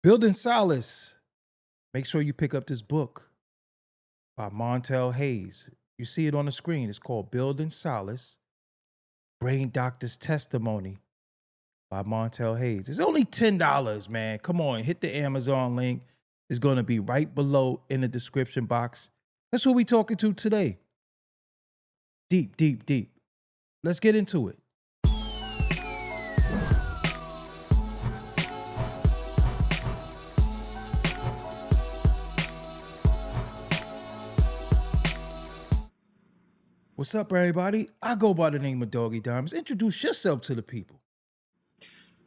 Building Solace. Make sure you pick up this book by Montell Hayes. You see it on the screen. It's called Building Solace, Brain Doctor's Testimony by Montell Hayes. It's only $10, man. Come on, hit the Amazon link. It's going to be right below in the description box. That's who we talking to today. Deep, deep, deep. Let's get into it. What's up, everybody? I go by the name of Doggie Diamonds. Introduce yourself to the people.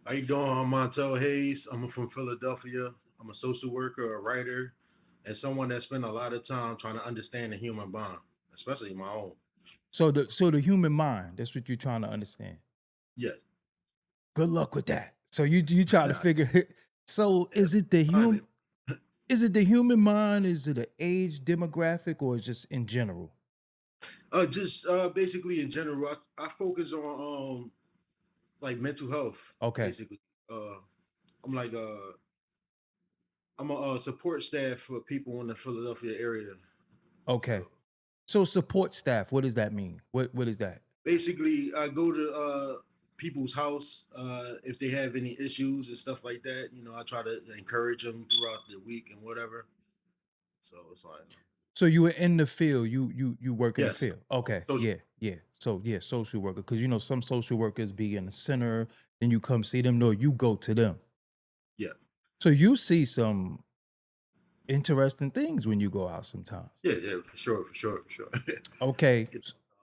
How you doing? I'm Montell Hayes. I'm from Philadelphia. I'm a social worker, a writer, and someone that spent a lot of time trying to understand the human bond, especially my own. So the human mind, that's what you're trying to understand. Yes. Good luck with that. So you try to figure it. So is it the human mind? Is it an age demographic, or is just in general? Just basically in general, I focus on like mental health. Okay. Basically. I'm like I'm a support staff for people in the Philadelphia area. Okay. So support staff, what does that mean? What is that? Basically, I go to people's house if they have any issues and stuff like that. You know, I try to encourage them throughout the week and whatever. So it's like. So you were in the field. You work in the Yes. field. Okay. Social. Yeah. So yeah, social worker. Because some social workers be in the center, then you come see them. No, you go to them. Yeah. So you see some interesting things when you go out sometimes. Yeah, for sure. Okay.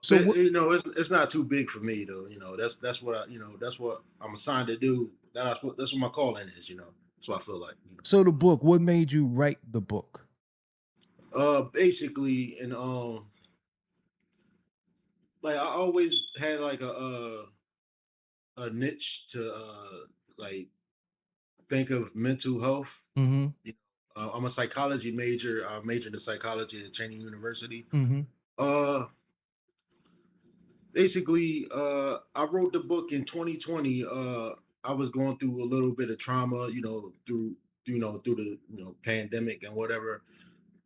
So it's not too big for me though. You know, that's what that's what I'm assigned to do. That's what my calling is. You know, that's what I feel like. You know? So the book, what made you write the book? Basically, and like I always had like a niche to like think of mental health. Mm-hmm. You know, I'm a psychology major. I majored in psychology at Cheney University. Mm-hmm. Basically, I wrote the book in 2020. I was going through a little bit of trauma, through the pandemic and whatever.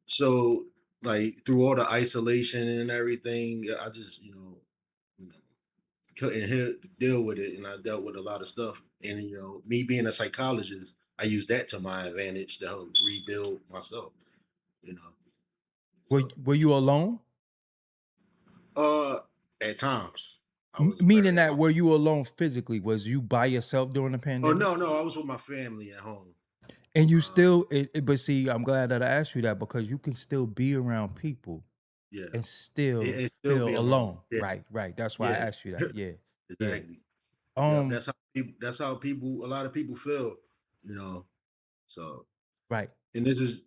So like through all the isolation and everything, I just couldn't deal with it, and I dealt with a lot of stuff. And me being a psychologist, I used that to my advantage to help rebuild myself. You know. Were you alone? At times. Meaning that were you alone physically? Was you by yourself during the Oh pandemic? no, I was with my family at home. And you still, but see, I'm glad that I asked you that because you can still be around people, yeah, and still feel feel alone. Yeah. Right. That's why I asked you that. Yeah, exactly. Yeah. That's how people. A lot of people feel. You know, so right. And this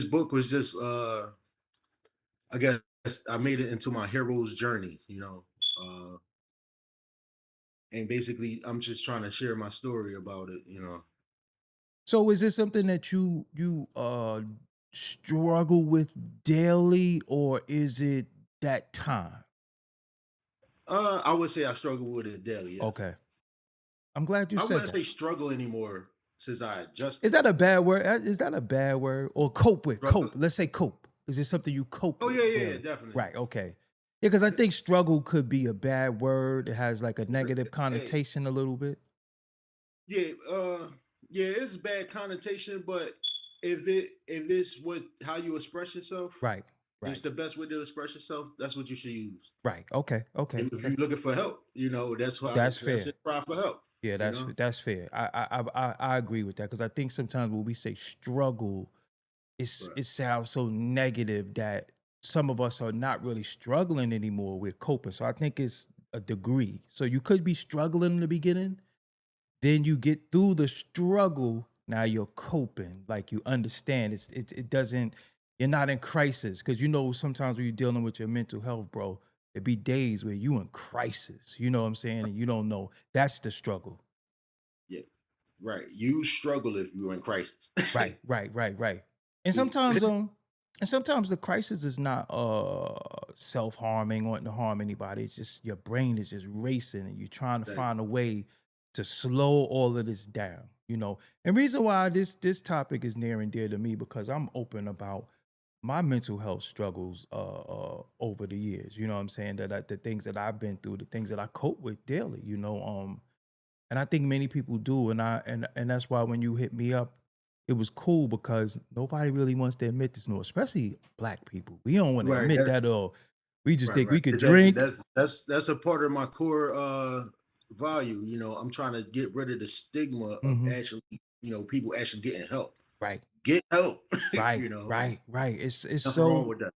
book was just I guess I made it into my hero's journey. And basically I'm just trying to share my story about it. So is this something that you struggle with daily, or is it that time? I would say I struggle with it daily. Yes. Okay. I'm glad you I said wouldn't that. say struggle anymore since I adjusted. Is that a bad word? Is that a bad word? Or cope with? Struggle. Cope. Let's say cope. Is it something you cope with? Yeah, definitely. Right, okay. Yeah, because I think struggle could be a bad word. It has like a negative connotation a little bit. Yeah, it's a bad connotation, but if it's how you express yourself, right. It's the best way to express yourself. That's what you should use. Right. Okay. And if you're looking for help, that's why that's fair. Cry for help. Yeah, that's fair. I agree with that, because I think sometimes when we say struggle, it sounds so negative that some of us are not really struggling anymore. We're coping. So I think it's a degree. So you could be struggling in the beginning, then you get through the struggle. Now you're coping, like you understand. It doesn't. You're not in crisis, because sometimes when you're dealing with your mental health, bro, it be days where you in crisis. You know what I'm saying? And you don't know. That's the struggle. Yeah, right. You struggle if you're in crisis. Right. And sometimes the crisis is not self-harming or to harm anybody. It's just your brain is just racing, and you're trying to find a way to slow all of this down. you know. And reason why this topic is near and dear to me because I'm open about my mental health struggles over the years. You know what I'm saying? The things that I've been through, the things that I cope with daily, you know. And I think many people do, and that's why when you hit me up, it was cool because nobody really wants to admit this, no, especially black people. We don't want to Right. admit that all. We just Right, think right. we could Exactly. drink. That's a part of my core value. You know, I'm trying to get rid of the stigma of Hmm. actually, people actually getting help. Right, Get help. right, right, right. Nothing wrong with that.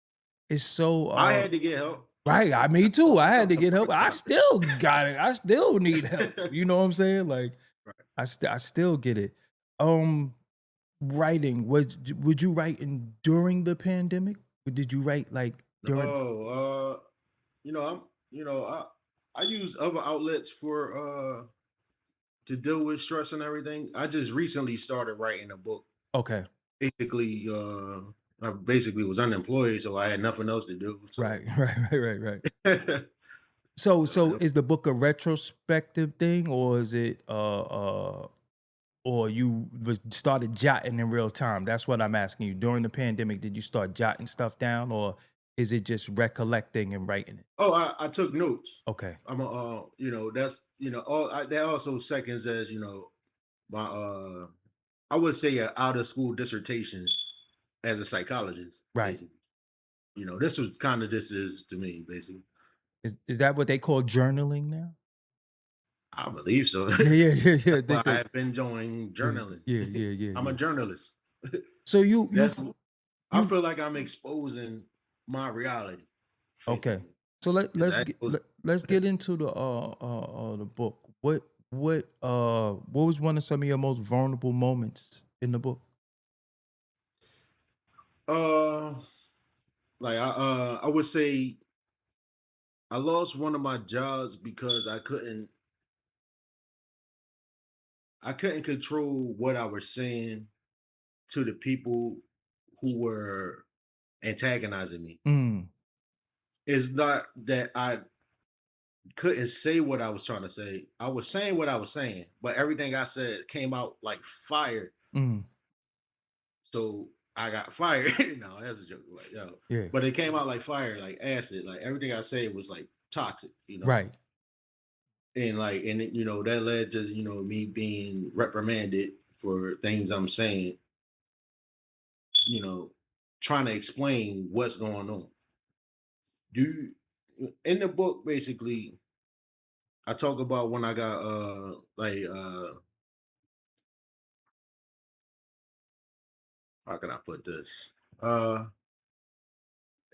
It's so I had to get help. right. I me That's too. I also had to the get help. first I time. still got it. I still need help. You know what I'm saying? Like Right. I still get it. Um, writing would you write during the pandemic? Or did you write like during? Oh, I'm I use other outlets for to deal with stress and everything. I just recently started writing a book. Okay, Basically, I basically was unemployed, so I had nothing else to do. right, So right. So so is the book a retrospective thing, or is it or you was started jotting in real time? That's what I'm asking you. During the pandemic, did you start jotting stuff down, or is it just recollecting and writing it? oh, I took notes. Okay, I'm a that's that also seconds as my I would say a out of school dissertation as a psychologist, right. basically. This was kind of this is to me, basically. Is that what they call journaling now? I believe so. Yeah. That's why I have been doing Yeah, journaling. I'm a yeah. journalist. So That's I you feel like I'm exposing my reality, okay. basically. So Is that goes let's get into the book. What was one of some of your most vulnerable moments in the book? uh like I would say I lost one of my jobs because I couldn't control what I was saying to the people who were antagonizing me. Mm, It's not that I couldn't say what I was trying to say. I was saying what I was saying, but everything I said came out like fire. mm, So I got fired. No, that's a joke. Like, yeah. but it came out like fire, like acid. Like everything I said was like toxic. Right. And that led to me being reprimanded for things I'm saying. You know, trying to explain what's going on. Do in the book basically I talk about when I got how can I put this? Uh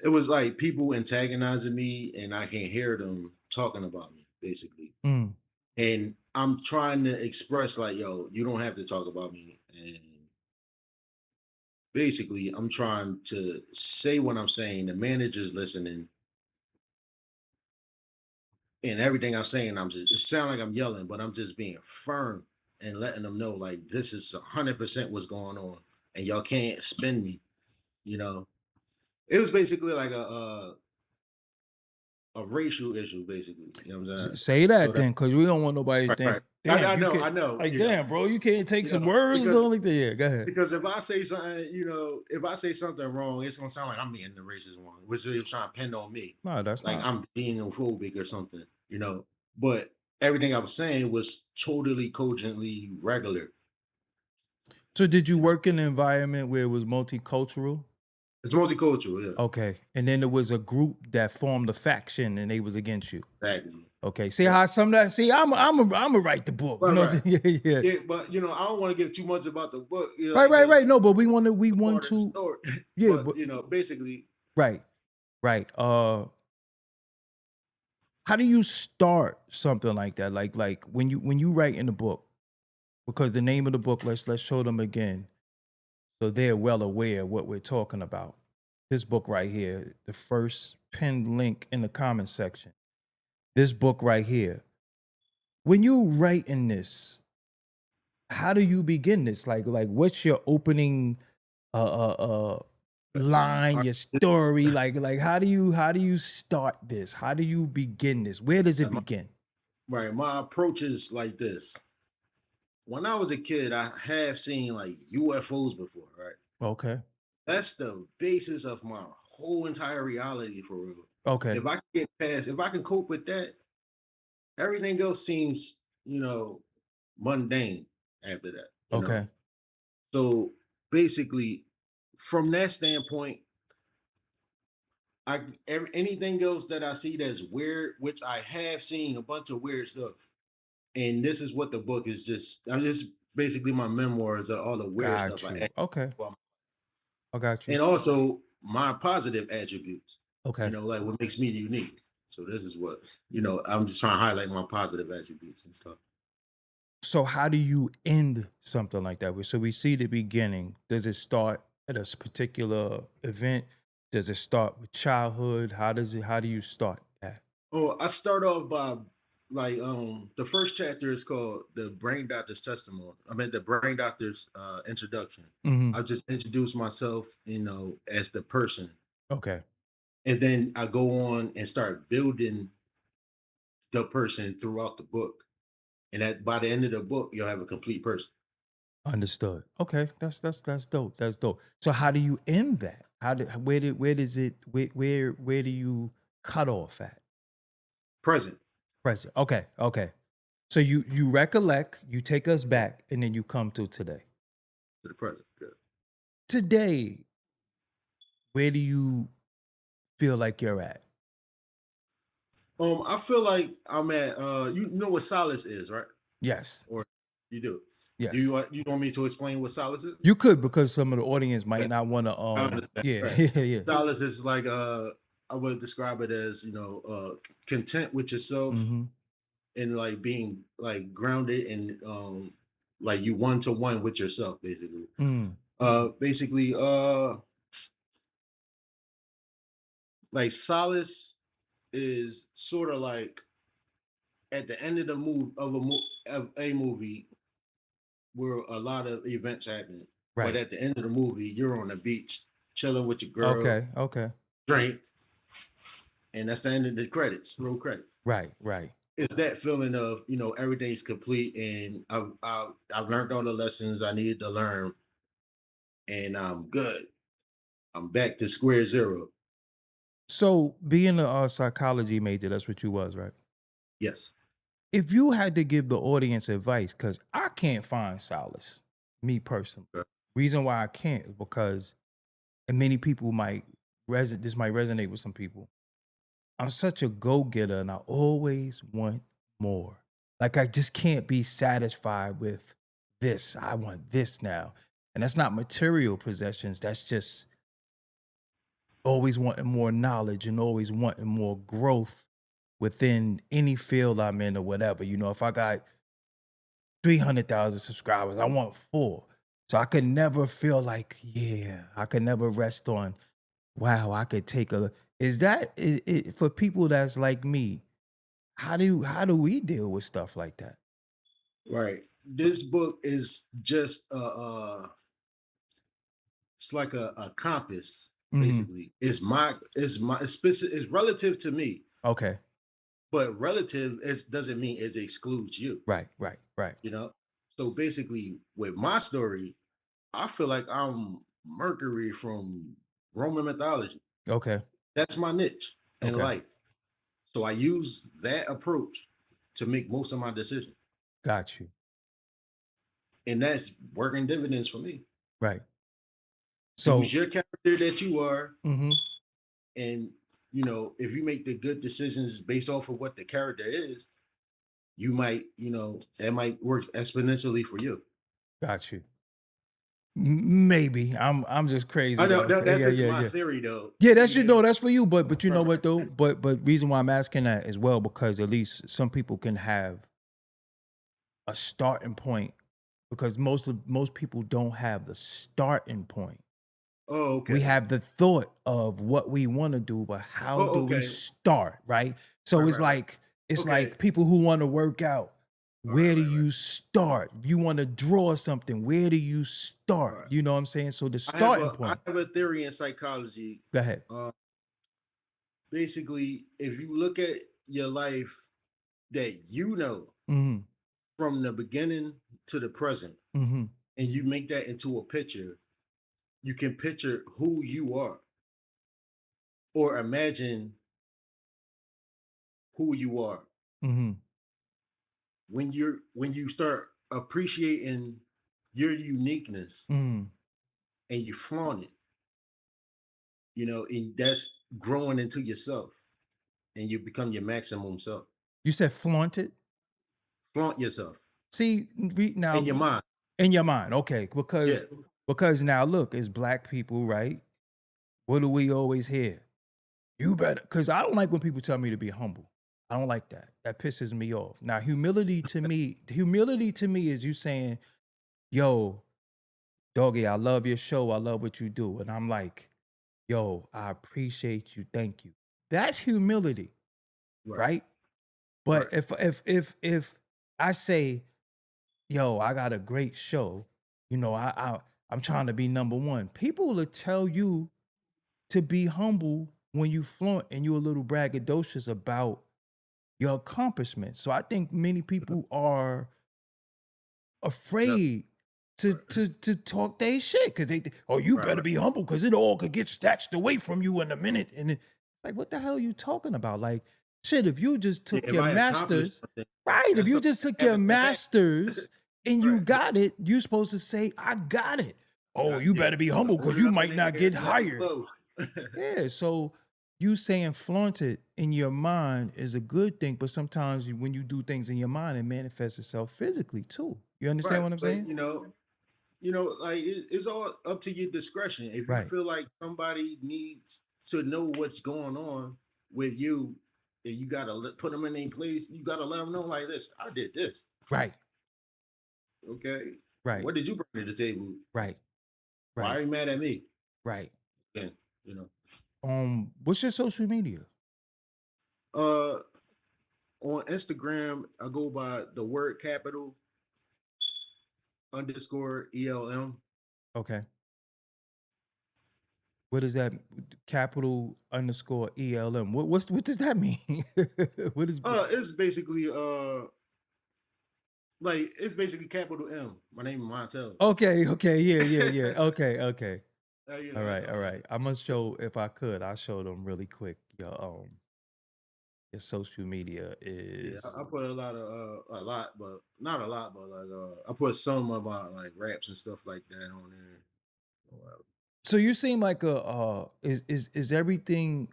it was like people antagonizing me and I can hear them talking about me, basically. Mm. And I'm trying to express like, yo, you don't have to talk about me. And basically I'm trying to say what I'm saying. The manager's listening and everything I'm saying, it sounds like I'm yelling, but I'm just being firm and letting them know like this is 100% what's going on. And y'all can't spin me, you know. It was basically like a racial issue, basically. You know what I'm saying? Say So that that then, because we don't want nobody to right, think, right. damn, I you know, can I know, like, damn, bro, you can't take some words. because Don't like that. Yeah, go ahead. if I say something, if I say something wrong, it's gonna sound like I'm being the racist one, which is trying to pin on me, No, that's like not. I'm being phobic or something. But everything I was saying was totally cogently regular. So did you You know, work in an environment where it was multicultural? it's multicultural, yeah, Okay. And then there was a group that formed a faction and they was against you. exactly. Okay. See Yeah, how some of that see, I'm a write the book. You right, know what right. I'm saying? Yeah. Yeah, but I don't want to give too much about the book, like Right. because No, but we a want part of the to, story. yeah, But but basically, right, right. How do you start something like that? Like when you write in the book, because the name of the book, let's show them again so they're well aware of what we're talking about. This book right here, the first pinned link in the comment section. This book right here. When you write in this, how do you begin this? Like what's your opening uh line, all your story? Like how do you start this? How do you begin this? Where does it right, begin? my approach is like this. when I was a kid, I have seen like UFOs before, right? Okay. That's the basis of my whole entire reality for real. Okay. If I can get past, if I can cope with that, everything else seems, mundane after that. Okay. So basically, from that standpoint, anything else that I see that's weird, which I have seen a bunch of weird stuff, and this is what the book is just. I'm just basically my memoirs of all the weird stuff Got I you. had, Okay. well, I got you. and also my positive attributes. Okay. Like what makes me unique. So this is what I'm just trying to highlight my positive attributes and stuff. So how do you end something like that? So we see the beginning. Does it start at a particular event? Does it start with childhood? How do you start that? Oh, I start off by like the first chapter is called the brain doctor's testimony. I mean the brain doctor's introduction. Hmm. I just introduce myself, as the person. Okay. And then I go on and start building the person throughout the book. And that by the end of the book, you'll have a complete person. Understood. Okay. That's dope. That's dope. So how do you end that? Where does it where do you cut off at? Present Present. Okay. Okay. So you recollect, you take us yeah, back, and then you come to today. to the present. Yeah. Today, where do you feel like you're at? I feel like I'm at you know what solace is, right? Yes. Or you do. Do Yes. you want me to explain what solace is? You could, because some of the audience might Okay, not want to I understand. yeah, Right. yeah, yeah. Solace is like I would describe it as, content with yourself Mhm. and like being like grounded and like you one to one with yourself basically. Mm. Basically like solace is sort of like at the end of the move of a movie where a lot of events happen. But Right. at the end of the movie, you're on the beach chilling with your girl, Okay, okay. drink, and that's the end of the credits, roll credits. Right, right. It's that feeling of everything's complete and I've learned all the lessons I needed to learn, and I'm good. I'm back to square zero. So, being a, psychology major, that's what you was, right? Yes. If you had to give the audience advice, because I can't find solace, me personally. Okay. Reason why I can't is because, and many people might this might resonate with some people. I'm such a go-getter and I always want more. Like I just can't be satisfied with this. I want this now. And that's not material possessions. That's just always wanting more knowledge and always wanting more growth within any field I'm in or whatever. If I got 300,000 subscribers, I want four. So I could never feel like, yeah, I could never rest on, wow, I could take a, is that for people that's like me? How do we deal with stuff like that? Right. This book is just it's like a compass Mhm. basically. It's relative to me, Okay. but relative is doesn't mean it excludes you. Right, right, right. You know. So basically, with my story, I feel like I'm Mercury from Roman mythology. Okay. That's my niche in Okay. life. So I use that approach to make most of my decisions, Got you. and that's working dividends for me. Right. Use So, your character that you are, mhm, and if you make the good decisions based off of what the character is, you might, that might work exponentially for you. got you. Maybe. I'm just crazy I know though. Okay. that's Yeah, just yeah, my yeah. theory, though. Yeah, that's you Yeah, know, that's for you. But you know right, what though? right. But reason why I'm asking that as well, because at least some people can have a starting point, because most people don't have the starting point. Oh, We okay. have the thought of what we want to do, but how Oh, do we okay. start, right? So Right, it's right, right. like it's Okay. like people who want to work out. All right, Where do right, right, you start? If you want to draw something, where do you start? right. You know what I'm saying? So the starting I point. have a theory in psychology. Go ahead. Uh, Basically, if you look at your life that from the beginning to the present, Hmm. and you make that into a picture, you can picture who you are or imagine who you are. Hmm. When you start appreciating your uniqueness Mm. and you flaunt it, and that's growing into yourself and you become your maximum self. You said flaunt it. Flaunt yourself See, in now your mind. in your mind, okay, Yeah, because now look, as black people, right? What do we always hear? You better, because I don't like when people tell me to be humble. I don't like that. That pisses me off. Now, humility to me is you saying, "Yo, doggy, I love your show. I love what you do," and I'm like, "Yo, I appreciate you. Thank you." That's humility, right, right? But right. if I say, "Yo, I got a great show," I'm trying to be number one. People will tell you to be humble when you flaunt and you're a little braggadocious about your accomplishments. So I think many people are Yep, afraid to right. to talk their shit because oh, you Right, better right. be humble because it all could get snatched away from you in a minute. And like, what the hell are you talking about? Like, shit, if you just Yeah, took if your I accomplish masters, something, right? If that's you something just I took your have in the bank. masters and you Right. got it, you're supposed to say, I got it. Oh, Yeah, you yeah. better be humble Hold because it you up in might the not air get and let it hired. blow. Yeah, so you saying flaunt it in your mind is a good thing, but sometimes when you do things in your mind, it manifests itself physically too. You understand Right, what I'm but saying? like it's all up to your discretion. If you Right, feel like somebody needs to know what's going on with you, and you gotta put them in their place, you gotta let them know like this. I did this. right, Okay, right, what did you bring to the table? right, Why right, are you mad at me? right. And you know, What's your social media? uh, on Instagram, I go by the word capital underscore ELM. Okay. What is that? Capital underscore ELM. What does that mean? What is It's basically like it's basically capital M. My name is Montell. okay, okay, yeah, yeah, yeah. Okay, okay. All That's right, all all right. it I must is. show if I could, I'll show them really quick. Your social media Yeah, is I put a lot, but not a lot, but like I put some of my like raps and stuff like that on there. so you seem like a is everything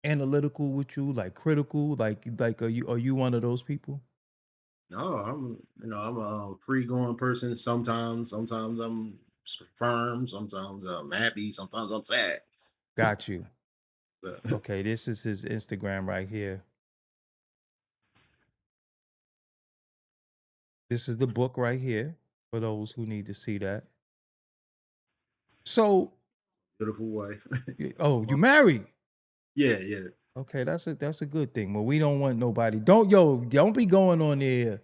analytical with you, like critical, like are you one of those people? No, I'm a free going person. Sometimes I'm firm. Sometimes I'm happy. Sometimes I'm sad. Got you. But, Okay, this is his Instagram right here. This is the book right here for those who need to see that. So, beautiful wife. oh, you Well, married? yeah, yeah. Okay, that's a good thing. Well, we don't want nobody. Don't be going on there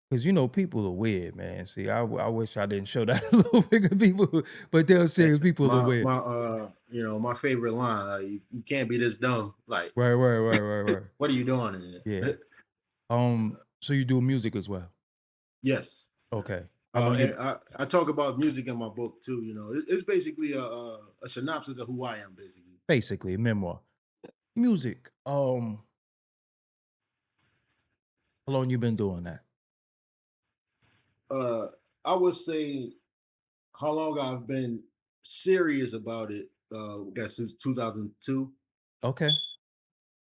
because people are weird, man. See, I wish I didn't show that a little bigger people, but they're Yeah. serious. People are weird. My favorite line. You can't be this dumb. Like, Right, right, right, right, right. what are you doing in Yeah. here? So you do music as well? Yes. Yeah. Okay. How long you And I talk about music in my book too. It's basically a synopsis of who I am, basically. basically a memoir? Music. How long you been doing that? Uh, I would say how long I've been serious about it. I guess since 2002, Okay.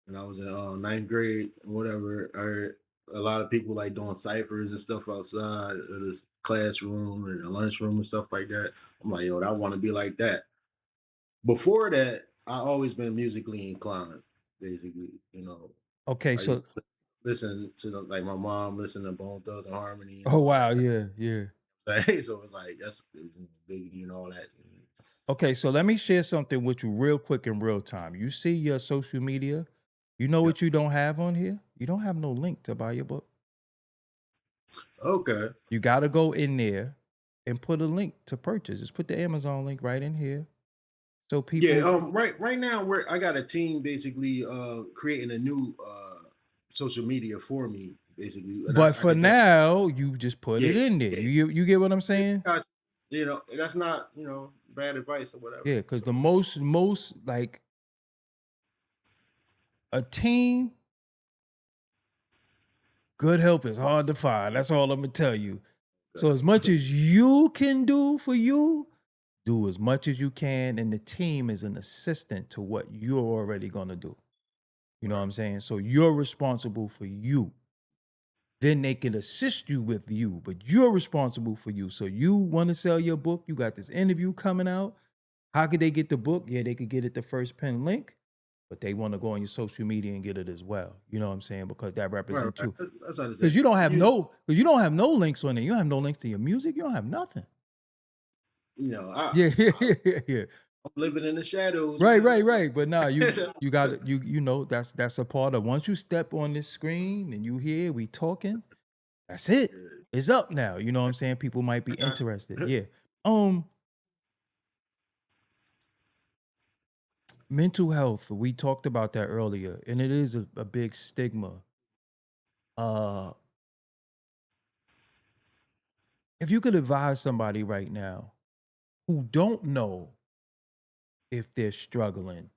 and I was in ninth grade and whatever. I heard a lot of people like doing ciphers and stuff outside of this classroom and the lunchroom and stuff like that. I'm like, yo, I want to be like that. Before that, I always been musically inclined. Basically, Okay, I so used to listen to like my mom listen to Bone Thugs and Harmony and oh all wow, that. yeah, yeah. So it's like that's big and all that. Okay, so let me share something with you real quick in real time. You see your social media, you know Yep. what you don't have on here? You don't have no link to buy your book. Okay. You gotta go in there and put a link to purchase. Just put the Amazon link right in here. So Yeah. people Right now, I got a team basically creating a new social media for me. basically. And But I for get that. now, you just put it Yeah, in there. yeah, You get what I'm yeah, saying? gotcha. That's not, bad advice or Yeah, whatever. because So the most like a team, good help is hard to find. That's all I'm gonna tell you. So as much okay. as you can do for you, do as much as you can, and the team is an assistant to what you're already gonna do. You know what Right. I'm saying? So you're responsible for you. Then they can assist you with you, but you're responsible for you. So you want to sell your book, you got this interview coming out. How could they get the book? Yeah, they could get it the first pin link, but they want to go on your social media and get it as well. You know what I'm saying? Because that Right, represents right. you. That's what I Because said. you don't have no links on it. You don't have no links to your music. You don't have nothing. You know, I, Yeah, yeah, I yeah, yeah. I'm living in the shadows, Right, man. right, That's right. But nah, you all. you got it. That's a part of once you step on this screen and you hear we talking. That's it. Yeah, It's up now. You know what I'm saying? People might be I got interested. you. Yeah. Um, Mental health. We talked about that earlier, and it is a big stigma. Uh, if you could advise somebody right now who don't know if they're struggling,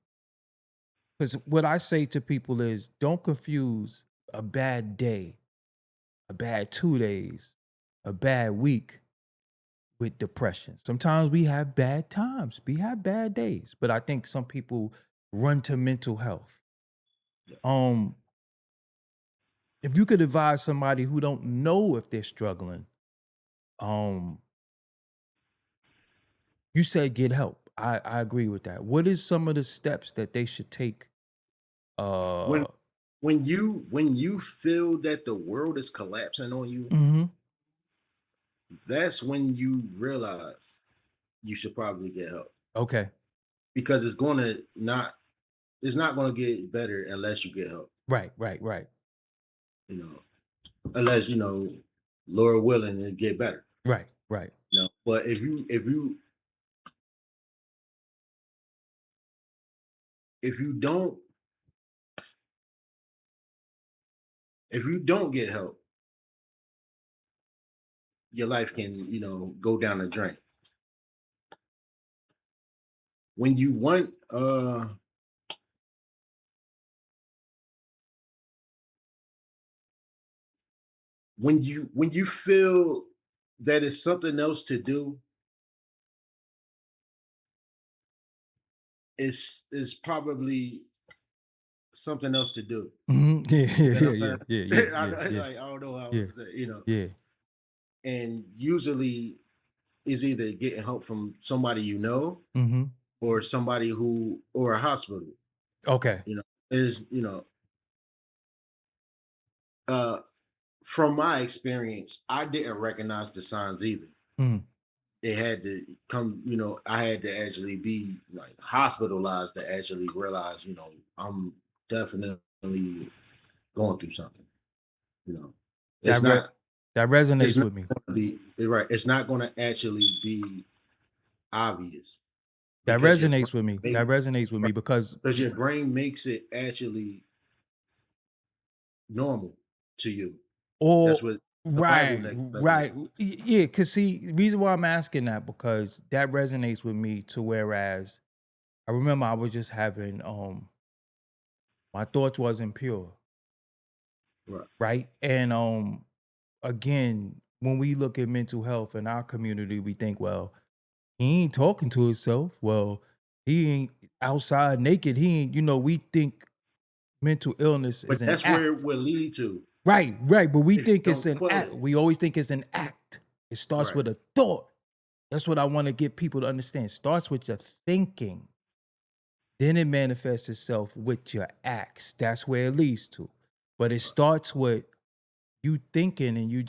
because what I say to people is don't confuse a bad day, a bad 2 days, a bad week with depression. Sometimes we have bad times, we have bad days, but I think some people run to mental health. Yeah. Um, if you could advise somebody who don't know if they're struggling, um, you said get help. I agree with that. What is some of the steps that they should take? When Uh, when you feel that the world is collapsing on you, mhm. that's when you realize you should probably get help Okay. because it's not gonna get better unless you get help. Right, right, right, You know, unless Lord willing, it get better. right, right. But if you don't get help, your life can go down the drain. When you want when you feel that it's something else to do, it's probably something else to do. Mhm. Yeah, You get yeah, what yeah, I'm yeah, yeah, saying? yeah, yeah, I don't know how else yeah, to say. yeah. And usually is either getting help from somebody Mhm. or somebody who or a hospital. Okay. You know, is uh from my experience, I didn't recognize the signs either. Mhm. It had to come, I had to actually be like hospitalized to actually realize, I'm definitely going through something. You know, it's That re not, that it's resonates not with me. going to be you're right. It's not going to actually be obvious That because your brain resonates with me. make, That resonates with right, me because because your brain makes it actually normal to you. That's or what the Bible right, lets us right. Yeah, cause see, the reason why I'm asking that because that resonates with me to whereas I remember I was just having my thoughts wasn't pure, know. Right. right? And again, when we look at mental health in our community, we think, well, he ain't talking to himself. Well, he ain't outside naked. He ain't, we think mental illness But is an that's where it act. will lead to Right, right. But we if you think it's don't an pull act. it. We always think it's an act. It starts Right. with a thought. That's what I want to get people to understand. It starts with your thinking. Then it manifests itself with your acts. That's where it leads to. But it starts with you thinking and your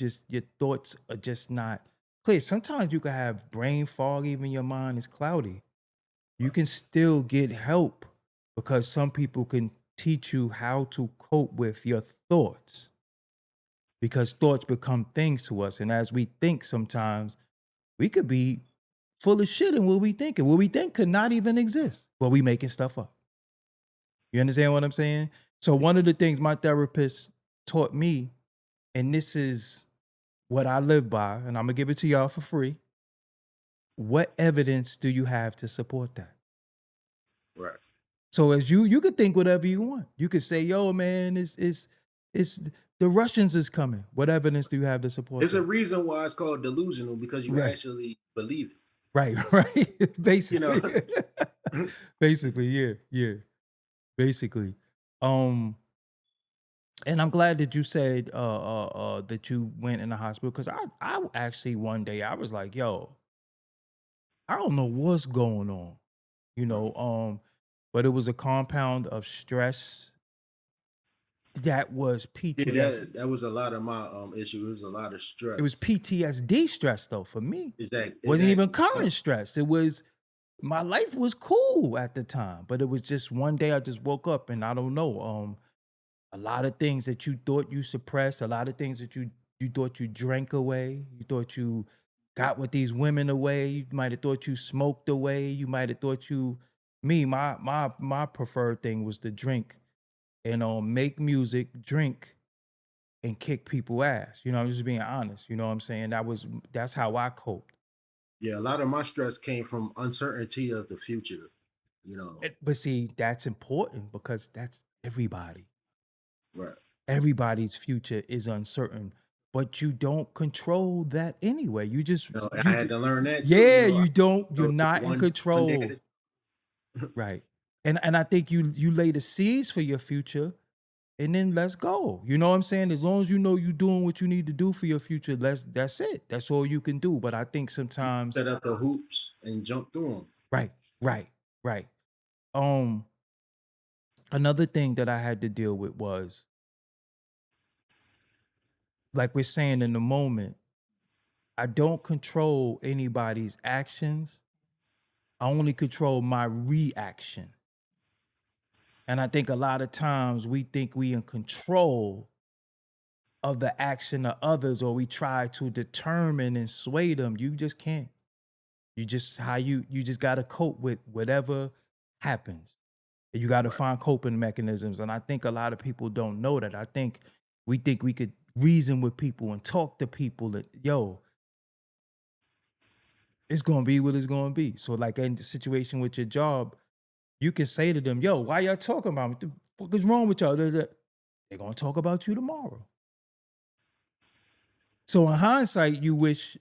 thoughts are just not clear. Sometimes you can have brain fog, even your mind is cloudy. You Right. can still get help because some people can teach you how to cope with your thoughts because thoughts become things to us. And as we think sometimes, we could be full of shit in what we think. And what we think could not even exist, but we making stuff up. You understand what I'm saying? So one of the things my therapist taught me and this is what I live by, and I'm gonna give it to y'all for free. What evidence do you have to support that? Right. So as you could think whatever you want. You could say, "Yo, man, it's the Russians is coming." What evidence do you have to support It's a that? reason why it's called delusional because you Right, actually believe it. right, right. You know. Basically, basically, yeah, yeah, basically. Um, and I'm glad that you said that you went in the hospital because I actually one day I was like, "Yo, I don't know what's going on," you Right. know. But it was a compound of stress that was Yeah, PTSD. that was a lot of my issue. It was a lot of It was stress. PTSD stress though for me. Wasn't even Exactly. current stress. It was my life was cool at the time, but it was just one day I just woke up and I don't know. A lot of things that you thought you suppressed, a lot of things that you thought you drank away, you thought you got with these women away, you might have thought you smoked away, you might have thought you me, my preferred thing was to drink and make music, drink and kick people ass. You know, I'm just being honest. You know what I'm saying? That's how I coped. Yeah, a lot of my stress came from uncertainty of the future. You know. But see, that's important because that's everybody. Right. Everybody's future is uncertain, but you don't control that anyway. You just You know, I you had ju- to learn that too. yeah, you don't, you're Take not in one day at control. Right. And I think you lay the seeds for your future and then let's go. You know what I'm saying? As long as you know you're doing what you need to do for your future, that's it. That's all you can do. But I think sometimes, set up the hoops and jump through them. right, right, right. Um, another thing that I had to deal with was like we're saying in the moment, I don't control anybody's actions. I only control my reaction. And I think a lot of times we think we in control of the action of others, or we try to determine and sway them. You just can't. You just you just gotta cope with whatever happens. You gotta Right. find coping mechanisms. And I think a lot of people don't know that. I think we could reason with people and talk to people that, yo, it's gonna be what it's gonna be. So like in the situation with your job, you can say to them, yo, why y'all talking about me? What the fuck is wrong with y'all? They're gonna talk about you tomorrow. So in hindsight, you wish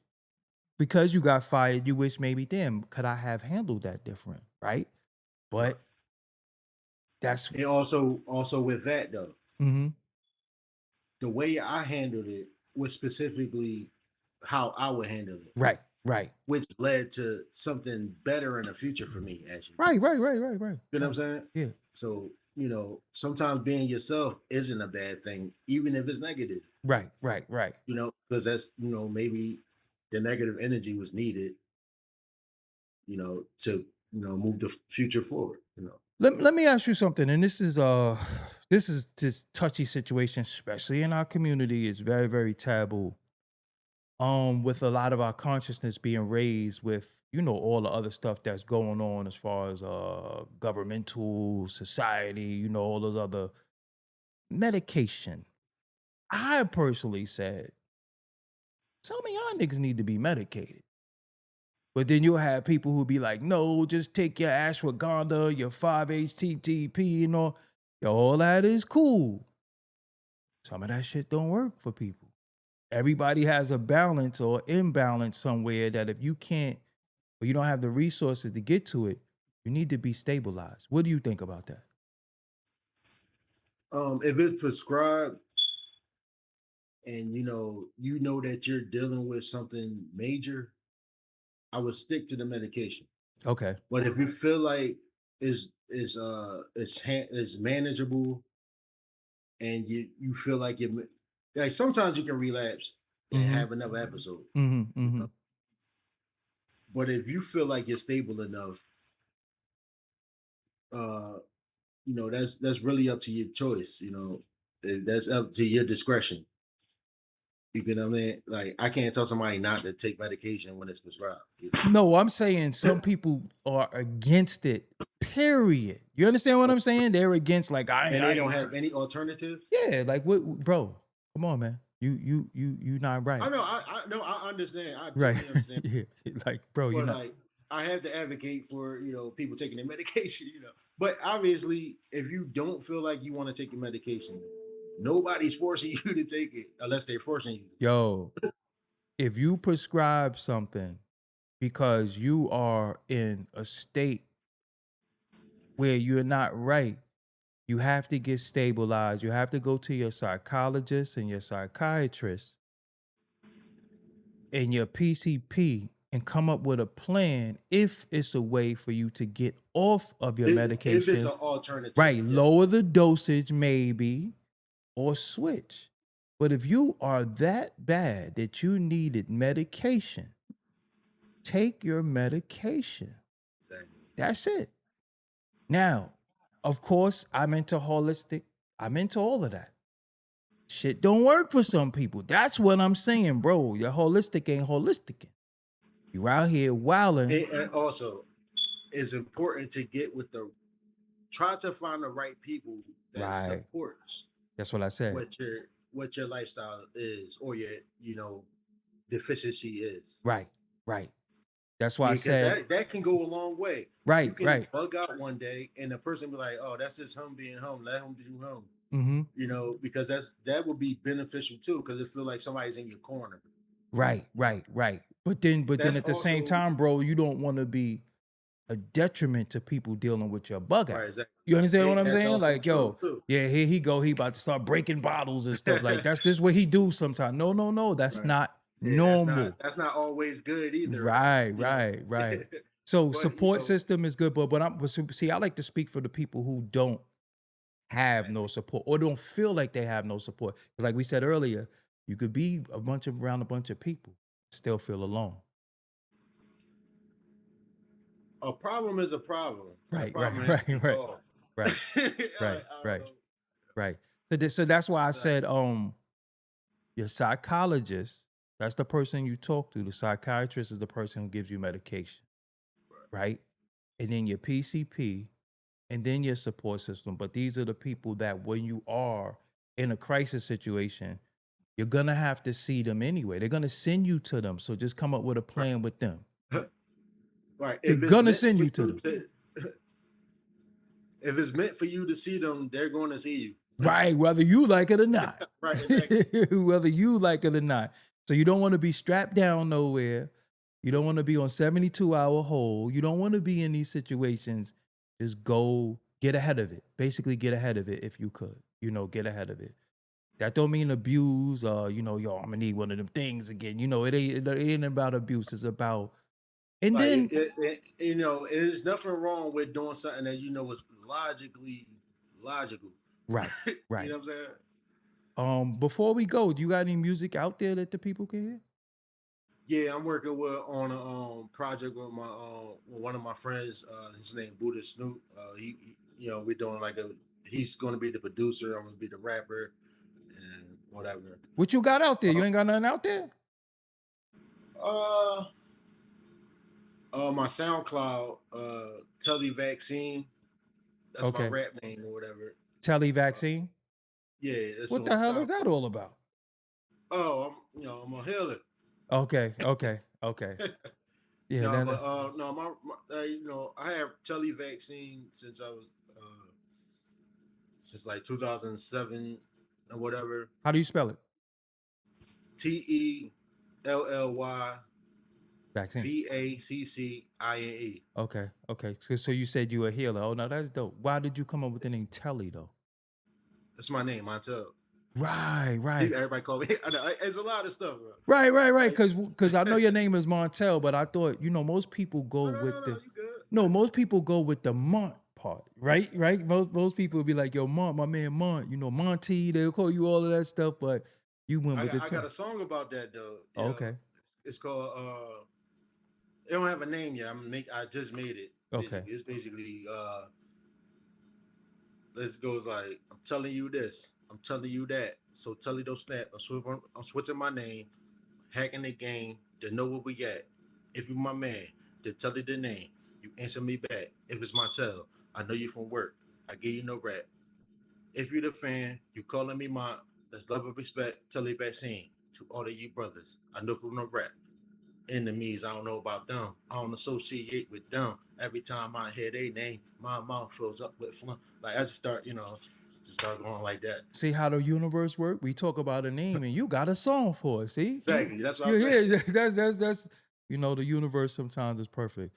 because you got fired, you wish maybe, damn, could I have handled that different? Right. Right. But that's And also with that though, mhm. the way I handled it was specifically how I would handle it, Right, right. which led to something better in the future for me, actually. Right, right, right, right, right, You know what I'm right. saying? Yeah. So, sometimes being yourself isn't a bad thing, even if it's negative, Right, right, right. because that's, maybe the negative energy was needed, to, move the future forward. Let me ask you something, and this is this touchy situation, especially in our community, is very, very taboo. With a lot of our consciousness being raised with, all the other stuff that's going on as far as governmental, society, all those other medication. I personally said, some of y'all niggas need to be medicated. But then you'll have people who be like, no, just take your ashwagandha, your 5-HTTP, Yo, all that is cool. Some of that shit don't work for people. Everybody has a balance or imbalance somewhere that if you can't, or you don't have the resources to get to it, you need to be stabilized. What do you think about that? If it's prescribed and you know that you're dealing with something major, I would stick to the medication. Okay. But if you feel like is manageable and you feel like like sometimes you can relapse and Mm-hmm. have another episode, Mm-hmm. you Mm-hmm. know. But if you feel like you're stable enough, uh, that's really up to your choice. That's up to your discretion. You get what I mean? Like I can't tell somebody not to take medication when it's prescribed. No, I'm saying some people are against it. Period. You understand what I'm saying? They're against, like, And I they don't ain't have any alternative. yeah, like what, bro? Come on, man. You not I right. know, I know, I understand. I Right. totally understand. Yeah. Like, bro, you're But not. like, I have to advocate for people taking their medication. But obviously, if you don't feel like you want to take your medication, nobody's forcing you to take it unless they're forcing you. Yo, if you prescribe something because you are in a state where you're not right, you have to get stabilized. You have to go to your psychologist and your psychiatrist and your PCP and come up with a plan if it's a way for you to get off of your If it's medication. an alternative, Right. yes. Lower the dosage, maybe, or switch. But if you are that bad that you needed medication, take your medication. Exactly. That's it. Now, of course, I'm into holistic. I'm into all of that. Shit don't work for some people. That's what I'm saying, bro. Your holistic ain't holistic. You out here wilding. And also, it's important to get with try to find the right people that Right. supports That's what I said. what your lifestyle is, or your deficiency is. Right. Right. That's why I Yeah, because said, that can go a long way. You right, can right. bug out one day, and the person be like, "Oh, that's just him being home. Let him be home." Mm-hmm. Because that would be beneficial too, because it feel like somebody's in your corner. Right, right, right. But then That's at the same also time, bro, you don't want to be a detriment to people dealing with your bug right. out. Exactly. You understand what I'm That's saying? also Like, true yo, too. yeah, here he go. He about to start breaking bottles and stuff. Like, that's just what he do sometimes. No, no, no. That's Right. not Yeah, normal. that's not always good either, right? Right, right, right. So But support system is good, but see, I like to speak for the people who don't have no exactly. support or don't feel like they have no support. 'Cause like we said earlier, you could be around a bunch of people, still feel alone. A problem is a problem. That Right, problem right, has to right, be right, solved. right, right, I don't right, know. right. So that's why I Exactly. said, your psychologist, that's the person you talk to. The psychiatrist is the person who gives you medication, right? And then your PCP, and then your support system. But these are the people that when you are in a crisis situation, you're gonna have to see them anyway. They're gonna send you to them. So just come up with a Right. plan with them. Right. They're gonna send you to them. If it's meant for you to see them, they're going to see you. Right, whether you like it or not. Right. Exactly. Whether you like it or not. So you don't want to be strapped down nowhere. You don't want to be on 72-hour hold. You don't want to be in these situations. Just go get ahead of it. Basically, get ahead of it if you could. Get ahead of it. That don't mean abuse or, yo, I'm gonna need one of them things again. It ain't about abuse. It's about, and Like then there's nothing wrong with doing something that is logically logical. right, You right. know what I'm saying? Before we go, do you got any music out there that the people can hear? Yeah, I'm working on a project with my with one of my friends. His name Buddha Snoop. We're doing like a. He's going to be the producer. I'm going to be the rapper and whatever. What you got out there? Uh, You ain't got nothing out there? uh, my SoundCloud, Telly Vaccine. That's my Okay. rap name or whatever. Uh, Televaccine? yeah, that's What on the hell is SoundCloud. that all about? Oh, I'm a healer. Okay, okay, okay. Yeah, No, then but no, I have Telly Vaccine since like 2007 or whatever. how do you spell it? Vaccine. TELLYVACCINE. Okay, okay. So you said you a healer. Oh no, that's dope. Why did you come up with the name Telly though? That's my name, Montell. Right, right. Everybody call me. I know it's a lot of stuff, bro. Right, right, right. Like, Cause I know your name is Montell, but I thought, most people go oh, no, no, with no, the you good. most people go with the Mont part, right? Right? Most people would be like, yo, Mont, my man Mont, Monty, they'll call you all of that stuff, but you went with the I got Tell. a song about that though. Oh, okay. It's called it don't have a name yet. I just made it. Okay. Basically, it's basically this goes like, I'm telling you this, I'm telling you that. So tell you those snap. I'm switching my name, hacking the game to know what we got. If you my man, then tell you the name. You answer me back. If it's my I know you from work. I give you no rap. If you the fan, you calling me my. That's love and respect. Tell it back scene to all of you brothers. I know from the rap. Enemies, I don't know about them. I don't associate with them. Every time I hear their name, my mouth fills up with fun. Like I just start, just start going like that. See how the universe work? We talk about a name and you got a song for it. See? Exactly. That's what I'm saying. Yeah, that's the universe sometimes is perfect.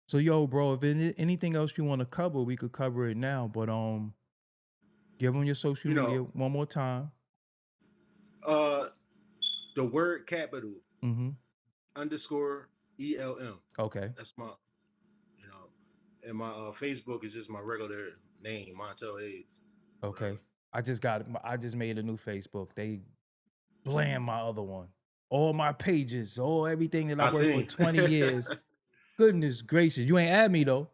So yo, bro, if anything else you want to cover, we could cover it now. But give them your social media one more time. The word capital _ELM. Okay. That's my, and my Facebook is just my regular name, Montell P. Okay. I just made a new Facebook. They bland my other one. All my pages, everything that I worked for 20 years. Goodness gracious. You ain't add me though.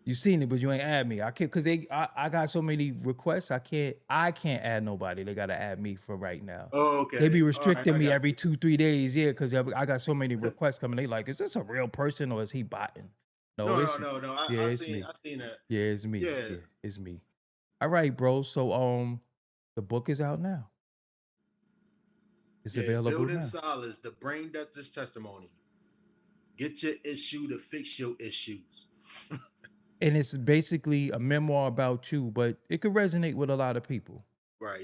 You seen it, but you ain't add me. I can't because I got so many requests. I can't add nobody. They gotta add me for right now. Oh, okay. They be restricting me every 2-3 days, yeah, because I got so many requests coming. They like, is this a real person or is he botting? No. I seen that. Yeah, it's me. Yeah, it's me. All right, bro. So the book is out now. It's available Building now. Solace, the brain doctor's testimony. Get your issue to fix your issues. And it's basically a memoir about you, but it could resonate with a lot of people. Right,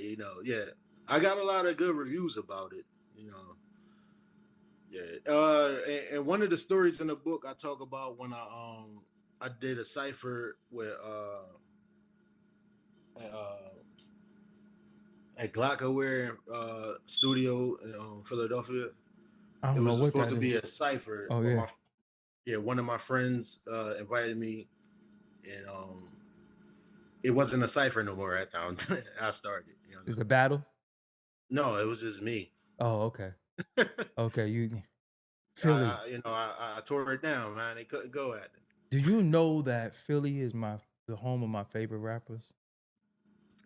I got a lot of good reviews about it, and one of the stories in the book I talk about when I did a cipher with at Glockaware studio in Philadelphia. I don't it was know what supposed that to be is. a cipher. Oh yeah. One of my friends invited me, and it wasn't a cipher no more at the time I started. Is it a battle? No, it was just me. Oh, okay. Okay, you Philly. I tore it down, man. They couldn't go at it. Do you know that Philly is the home of my favorite rappers?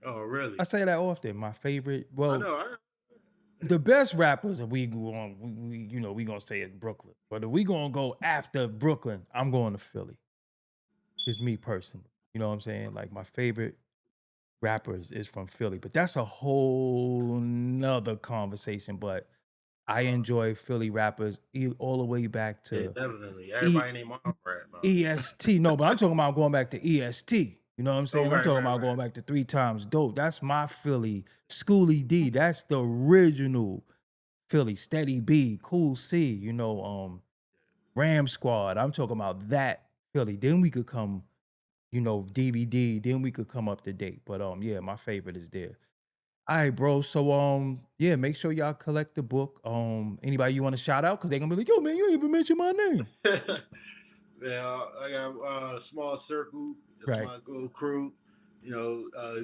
Oh, really? I say that often. My favorite. Well, I know. The best rappers, if we go on, we gonna say it's Brooklyn. But if we gonna go after Brooklyn, I'm going to Philly. It's me personally. You know what I'm saying? Like my favorite rappers is from Philly, but that's a whole nother conversation. But I enjoy Philly rappers all the way back to definitely. Everybody named Mom rap. EST. No, but I'm talking about going back to EST. You know what I'm saying? Oh, I'm talking about going back to 3 Times Dope. That's my Philly. Schoolie D. That's the original Philly. Steady B, Cool C, Ram Squad. I'm talking about that Philly. Then we could come, DVD. Then we could come up to date. But yeah, my favorite is there. All right, bro. So yeah, make sure y'all collect the book. Anybody you want to shout out? Because they're gonna be like, yo, man, you ain't even mention my name. Yeah, I got a small circle. That's my little crew.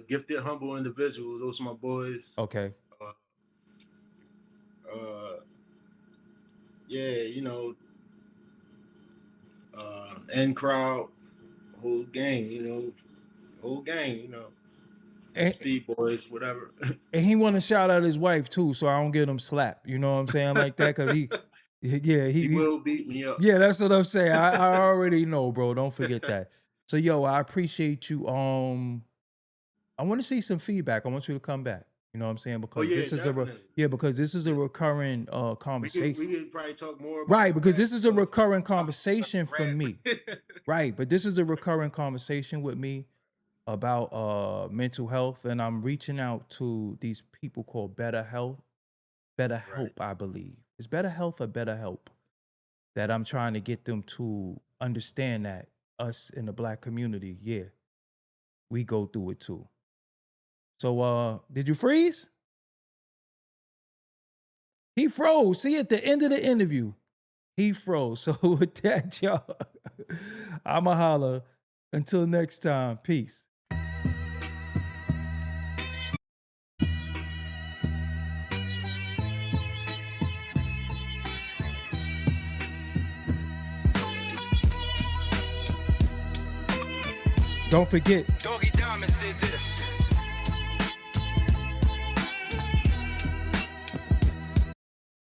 Gifted, humble individuals. Those are my boys. Okay. N crowd, whole gang. Speed boys, whatever. And he want to shout out his wife too, so I don't get him slapped. You know what I'm saying, like that, because he will beat me up. Yeah, that's what I'm saying. I already know, bro. Don't forget that. So, yo, I appreciate you. I want to see some feedback. I want you to come back. You know what I'm saying? Because this is a recurring conversation. We could probably talk more about because this is a recurring conversation for me. Right, but this is a recurring conversation with me about mental health, and I'm reaching out to these people called Better Help, I believe. It's Better Health or Better Help that I'm trying to get them to understand that us in the Black community, yeah, we go through it too. So, did you freeze? He froze. See, at the end of the interview, he froze. So with that, y'all, I'ma holla. Until next time, peace. Don't forget, Doggie Diamonds did this.